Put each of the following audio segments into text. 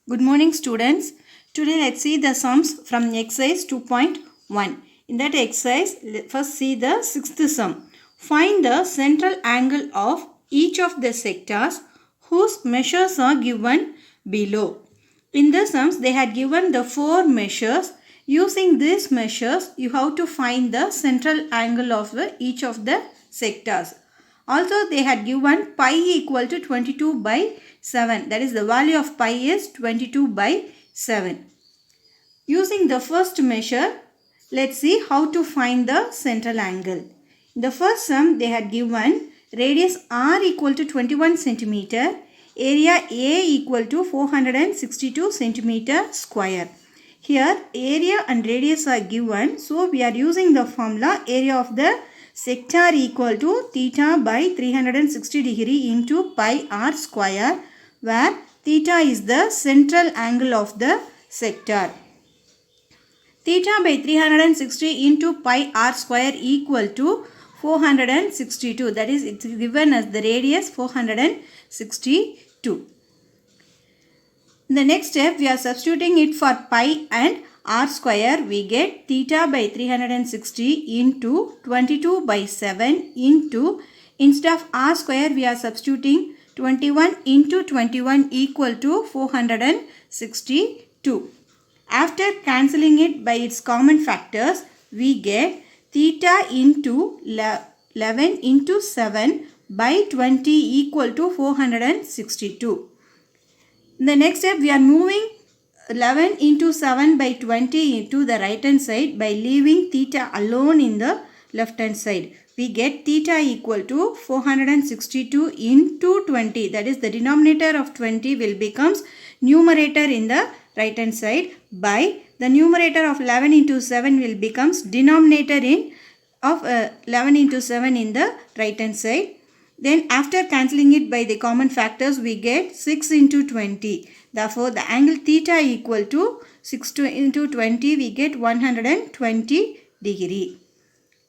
Good morning students. Today let's see the sums from exercise 2.1. In that exercise, first see the sixth sum. Find the central angle of each of the sectors whose measures are given below. In the sums, they had given the four measures. Using these measures, you have to find the central angle of each of the sectors. Also, they had given pi equal to 22 by 7. That is, the value of pi is 22 by 7. Using the first measure, let's see how to find the central angle. In the first sum, they had given radius r equal to 21 centimeter, area A equal to 462 centimeter square. Here, area and radius are given. So, we are using the formula area of the sector equal to theta by 360 degree into pi r square, where theta is the central angle of the sector. Theta by 360 into pi r square equal to 462. That is, it's given as the radius 462. In the next step, we are substituting it for pi and r square. We get theta by 360 into 22 by 7 into, instead of r square, we are substituting 21 into 21 equal to 462. After cancelling it by its common factors, we get theta into 11 into 7 by 20 equal to 462. In the next step, we are moving 11 into 7 by 20 into the right hand side by leaving theta alone in the left hand side. We get theta equal to 462 into 20. That is, the denominator of 20 will becomes numerator in the right hand side, by the numerator of 11 into 7 will becomes denominator of 11 into 7 in the right hand side. Then after cancelling it by the common factors, we get 6 into 20. Therefore, the angle theta equal to 6 into 20, we get 120 degree.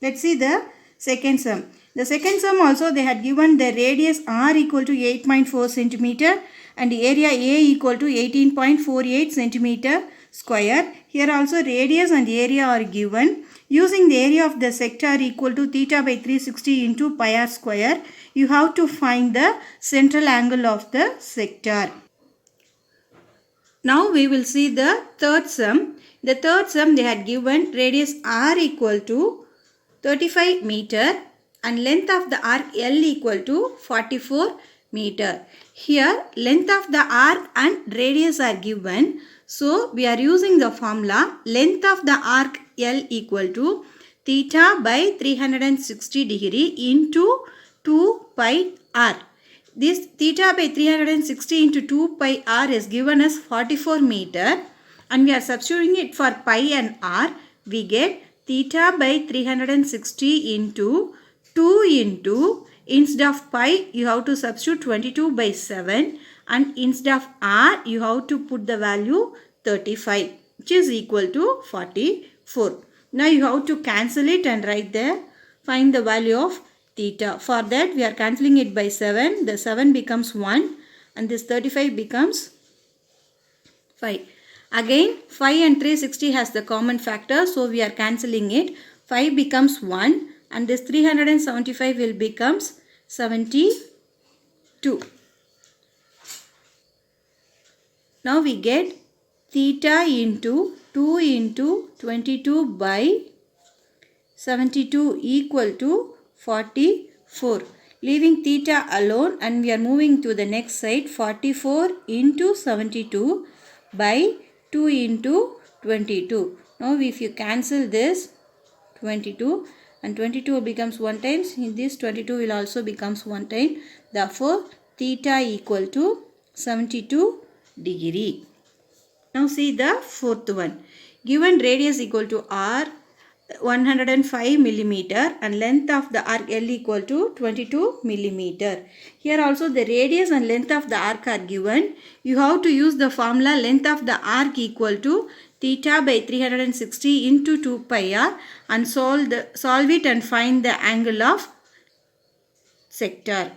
Let's see the second sum. The second sum also, they had given the radius r equal to 8.4 centimeter and area A equal to 18.48 centimeter square. Here also radius and area are given. Using the area of the sector equal to theta by 360 into pi r square, you have to find the central angle of the sector. Now we will see the third sum. The third sum, they had given radius r equal to 35 meter and length of the arc L equal to 44 meter. Here length of the arc and radius are given. So we are using the formula length of the arc L equal to theta by 360 degree into 2 pi r. This theta by 360 into 2 pi r is given as 44 meter and we are substituting it for pi and r. We get theta by 360 into 2 into, instead of pi you have to substitute 22 by 7 and instead of r you have to put the value 35, which is equal to 44. Now you have to cancel it and write there, find the value of theta. For that we are cancelling it by 7. The 7 becomes 1 and this 35 becomes 5. Again 5 and 360 has the common factor, so we are cancelling it. 5 becomes 1 and this 375 will becomes 72. Now we get theta into 2 into 22 by 72 equal to 44. Leaving theta alone and we are moving to the next side. 44 into 72 by 2 into 22. Now if you cancel this 22 and 22 becomes 1 times, this 22 will also becomes 1 time. Therefore, theta equal to 72 degree. Now see the fourth one. Given radius equal to r 105 millimeter and length of the arc L equal to 22 millimeter. Here also the radius and length of the arc are given. You have to use the formula length of the arc equal to theta by 360 into 2 pi r and solve it and find the angle of sector.